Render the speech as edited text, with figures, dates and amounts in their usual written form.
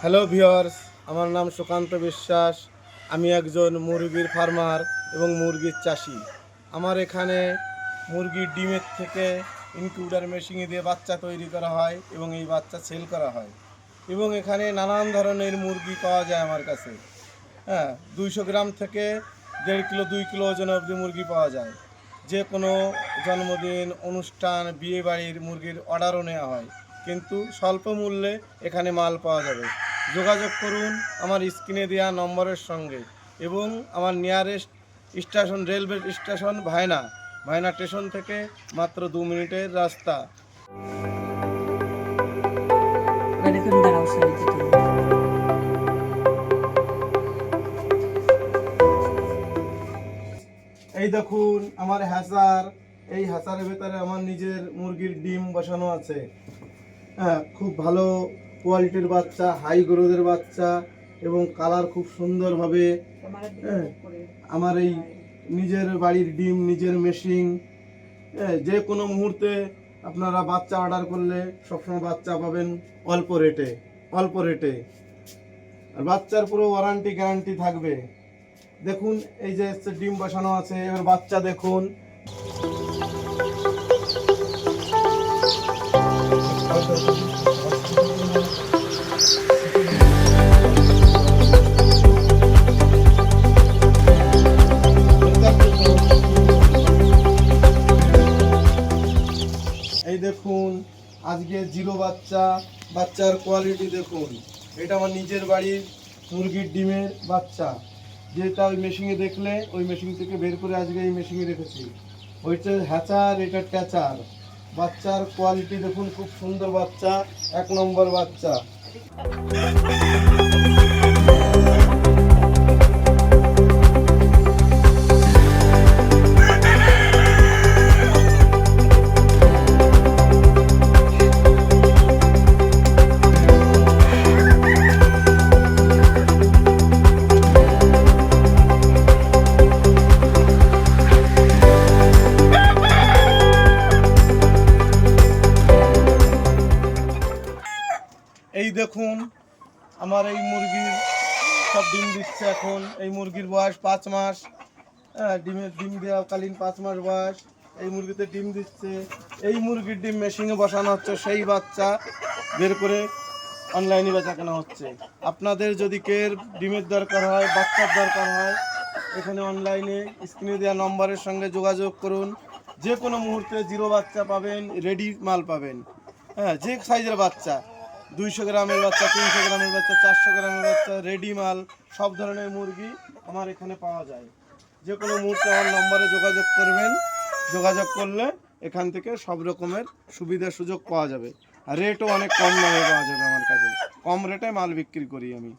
Hello viewers, আমার নাম সুকান্ত বিশ্বাস। আমি একজন মুরগির ফার্মার এবং মুরগির চাষি। আমার এখানে মুরগির ডিমের থেকে ইনকিউবেটর মেশিনে দিয়ে বাচ্চা তৈরি করা হয় এবং এই বাচ্চা সেল করা হয়। এবং এখানে নানান ধরনের মুরগি পাওয়া যায় আমার কাছে। 200 গ্রাম থেকে 1.5 কিলো 2 কিলো ওজন অবধি মুরগি পাওয়া যায়। যে কোনো জন্মদিন, অনুষ্ঠান, বিয়ে বাড়ির মুরগির অর্ডারও নেওয়া হয়, কিন্তু স্বল্প মূল্যে এখানে মাল পাওয়া যাবে। যোগাযোগ করুন আমার স্ক্রিনে দেওয়া নম্বরের সঙ্গে এবং আমার নিয়ারেস্ট স্টেশন রেলওয়ে স্টেশন ভায়না স্টেশন থেকে মাত্র 2 মিনিটের রাস্তা। এই দেখুন আমার হ্যাচার। এই হ্যাচারের ভেতরে আমার নিজের মুরগির ডিম বসানো আছে। খুব ভালো কোয়ালিটির বাচ্চা, হাই গ্রোথের বাচ্চা এবং কালার খুব সুন্দরভাবে। আমার এই নিজের বাড়ির ডিম, নিজের মেশিন। যে কোনো মুহূর্তে আপনারা বাচ্চা অর্ডার করলে সবসময় বাচ্চা পাবেন অল্প রেটে। আর বাচ্চার পুরো ওয়ারেন্টি গ্যারান্টি থাকবে। দেখুন এই যে ডিম বসানো আছে, এবার বাচ্চা দেখুন। এই দেখুন আজকে জিরো বাচ্চার কোয়ালিটি দেখুন। এটা আমার নিজের বাড়ির মুরগির ডিমের বাচ্চা, যেটা ওই মেশিনে দেখলে ওই মেশিন থেকে বের করে আজকে এই মেশিনে রেখেছি। ওইটা হ্যাচার, এটা ট্যাচার। বাচ্চার কোয়ালিটি দেখুন, খুব সুন্দর বাচ্চা, 1 নম্বর বাচ্চা। এই দেখুন আমার এই মুরগির সব ডিম দিচ্ছে এখন। এই মুরগির বয়স 5 মাস। ডিম দেওয়াকালীন 5 মাস বয়স। এই মুরগিতে ডিম দিচ্ছে। এই মুরগির ডিম মেশিনে বসানো হচ্ছে, সেই বাচ্চা বের করে অনলাইনে বেচা কেনা হচ্ছে। আপনাদের যদি কেউ ডিমের দরকার হয়, বাচ্চার দরকার হয়, এখানে অনলাইনে স্ক্রিনে দেওয়া নম্বরের সঙ্গে যোগাযোগ করুন। যে কোনো মুহূর্তে জিরো বাচ্চা পাবেন, রেডি মাল পাবেন। যে সাইজের বাচ্চা, 200 গ্রামের বাচ্চা, 300 গ্রামের বাচ্চা, 400 গ্রামের বাচ্চা, রেডি মাল, সব ধরনের মুরগি আমার এখানে পাওয়া যায়। যে কোনো মুহূর্তে আমার নম্বরে যোগাযোগ করবেন। যোগাযোগ করলে এখান থেকে সব রকমের সুবিধা সুযোগ পাওয়া যাবে। আর রেটও অনেক কম দামে পাওয়া যাবে। আমার কাছে কম রেটে মাল বিক্রি করি আমি।